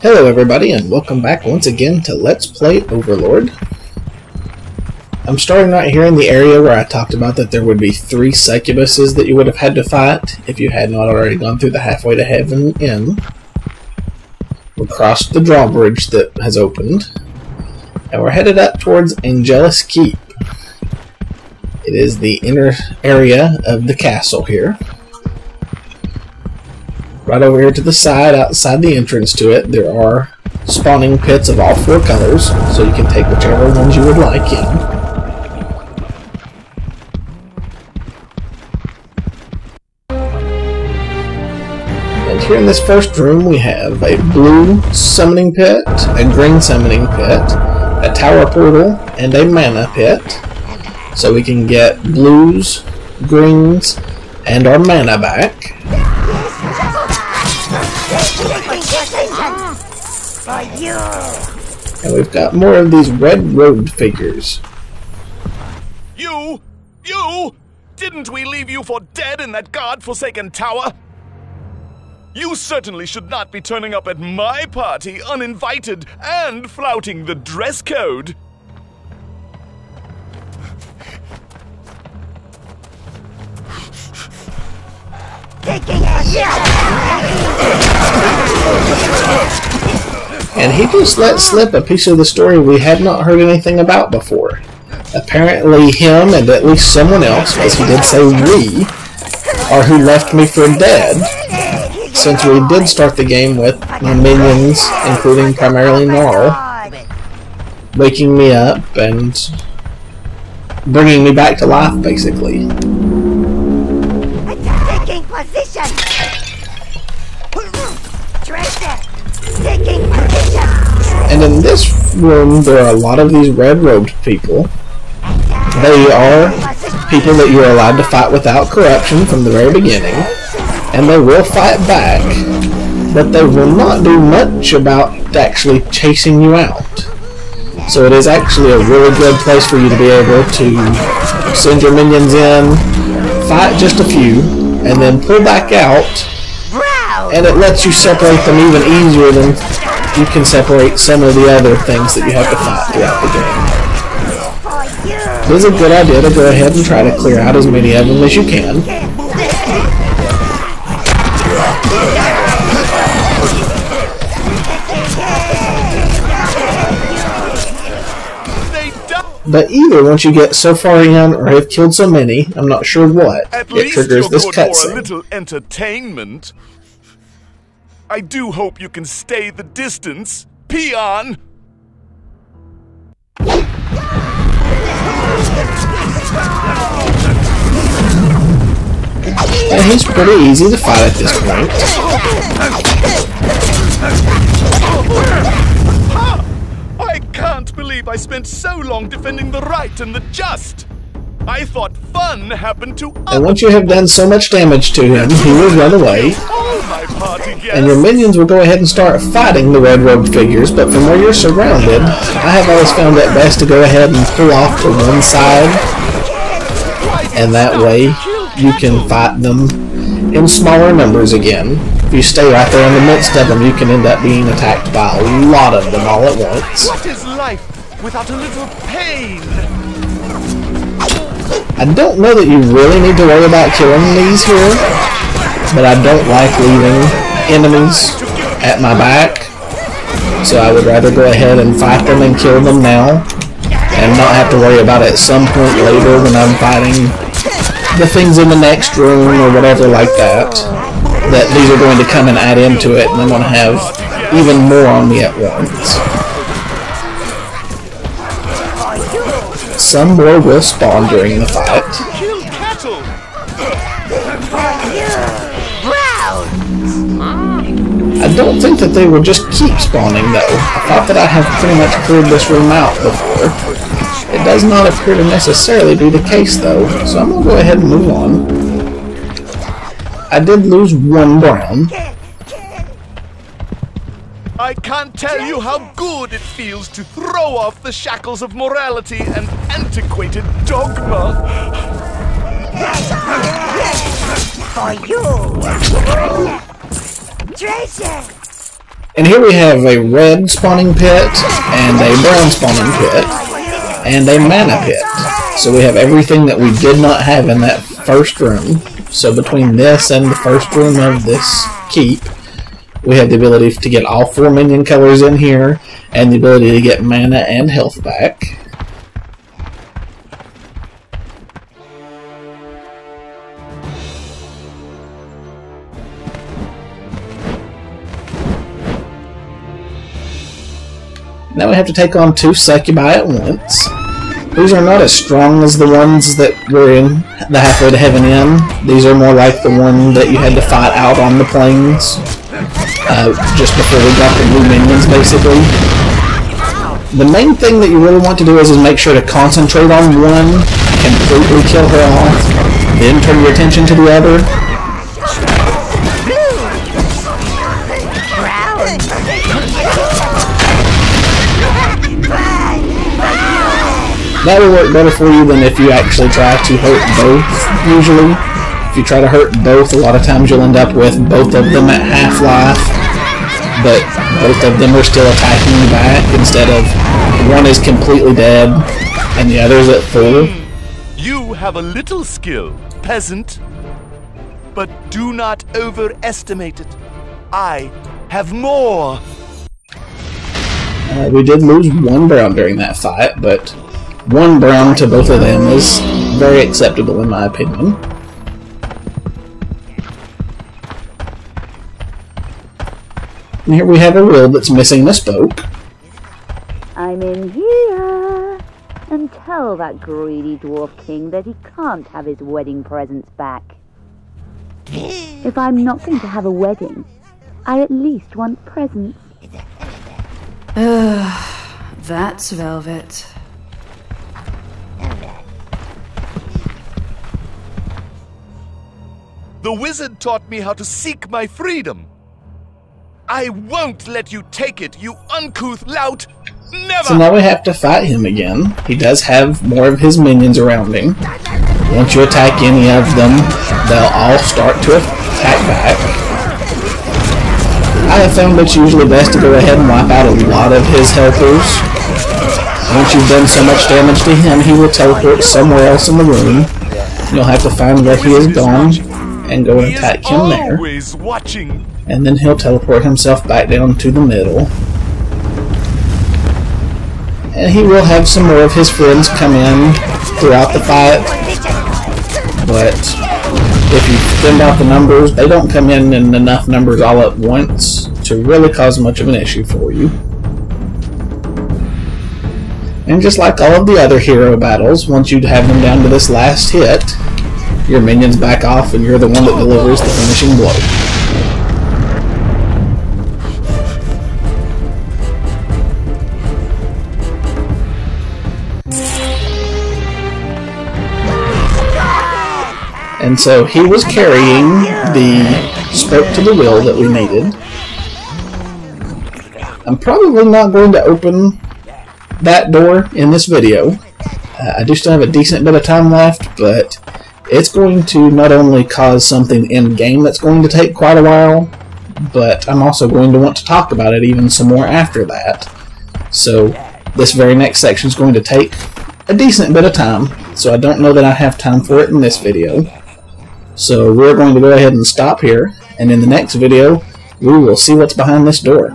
Hello everybody, and welcome back once again to Let's Play Overlord. I'm starting right here in the area where I talked about that there would be 3 succubuses that you would have had to fight if you had not already gone through the Halfway to Heaven Inn. We crossed the drawbridge that has opened, and we're headed up towards Angelus Keep. It is the inner area of the castle here. Right over here to the side, outside the entrance to it, there are spawning pits of all 4 colors, so you can take whichever ones you would like in. And here in this first room we have a blue summoning pit, a green summoning pit, a tower portal, and a mana pit. So we can get blues, greens, and our mana back. And we've got more of these red-robed figures. You! Didn't we leave you for dead in that God-forsaken tower? You certainly should not be turning up at my party uninvited and flouting the dress code. And he just let slip a piece of the story we had not heard anything about before. Apparently him and at least someone else, as he did say we, are who left me for dead, since we did start the game with my minions, including primarily Gnarl, waking me up and bringing me back to life, basically. Taking position! Taking position! And in this room, there are a lot of these red-robed people. They are people that you're allowed to fight without corruption from the very beginning, and they will fight back, but they will not do much about actually chasing you out. So it is actually a really good place for you to be able to send your minions in, fight just a few, and then pull back out, and it lets you separate them even easier than you can separate some of the other things that you have to fight throughout the game. It is a good idea to go ahead and try to clear out as many of them as you can. But either once you get so far in or have killed so many, I'm not sure what, it triggers this cutscene. A little entertainment. I do hope you can stay the distance, peon. And he's pretty easy to fight at this point. I can't believe I spent so long defending the right and the just. I thought fun happened to others. And once you have done so much damage to him, he will run away. And your minions will go ahead and start fighting the red-robed figures, but from where you're surrounded, I have always found it best to go ahead and pull off to one side, and that way you can fight them in smaller numbers again. If you stay right there in the midst of them, you can end up being attacked by a lot of them all at once. What is life without a little pain? I don't know that you really need to worry about killing these here, but I don't like leaving enemies at my back, so I would rather go ahead and fight them and kill them now, and not have to worry about it at some point later when I'm fighting the things in the next room or whatever like that, that these are going to come and add into it, and I'm going to have even more on me at once. Some more will spawn during the fight. I don't think that they will just keep spawning though. I thought that I have pretty much cleared this room out before. It does not appear to necessarily be the case though, so I'm going to go ahead and move on. I did lose 1 brown. I can't tell you how good it feels to throw off the shackles of morality and antiquated dogma. For you! Treasure! And here we have a red spawning pit, and a brown spawning pit, and a mana pit. So we have everything that we did not have in that first room. So between this and the first room of this keep, we have the ability to get all 4 minion colors in here, and the ability to get mana and health back. Now we have to take on 2 succubi at once. These are not as strong as the ones that were in the Halfway to Heaven Inn. These are more like the one that you had to fight out on the plains just before we got the new minions, basically. The main thing that you really want to do is make sure to concentrate on one, completely kill her off, then turn your attention to the other. That will work better for you than if you actually try to hurt both, usually. If you try to hurt both, a lot of times you'll end up with both of them at half-life, but both of them are still attacking you back, instead of one is completely dead and the other's at full. You have a little skill, peasant, but do not overestimate it. I have more. We did lose 1 brown during that fight, but 1 brown to both of them is very acceptable in my opinion. And here we have a will that's missing a spoke. I'm in here, and tell that greedy dwarf king that he can't have his wedding presents back. If I'm not going to have a wedding, I at least want presents. That's Velvet. The wizard taught me how to seek my freedom. I won't let you take it, you uncouth lout! Never! So now we have to fight him again. He does have more of his minions around him. Once you attack any of them, they'll all start to attack back. I have found it's usually best to go ahead and wipe out a lot of his helpers. Once you've done so much damage to him, he will teleport somewhere else in the room. You'll have to find where he is gone and go and attack him there. And then he'll teleport himself back down to the middle. And he will have some more of his friends come in throughout the fight. But if you thin out the numbers, they don't come in enough numbers all at once to really cause much of an issue for you. And just like all of the other hero battles, once you have them down to this last hit, your minions back off and you're the one that delivers the finishing blow. And so he was carrying the spoke to the will that we needed. I'm probably not going to open that door in this video. I do still have a decent bit of time left, but it's going to not only cause something in-game that's going to take quite a while, but I'm also going to want to talk about it even some more after that. So this very next section is going to take a decent bit of time, so I don't know that I have time for it in this video. So we're going to go ahead and stop here, and in the next video, we will see what's behind this door.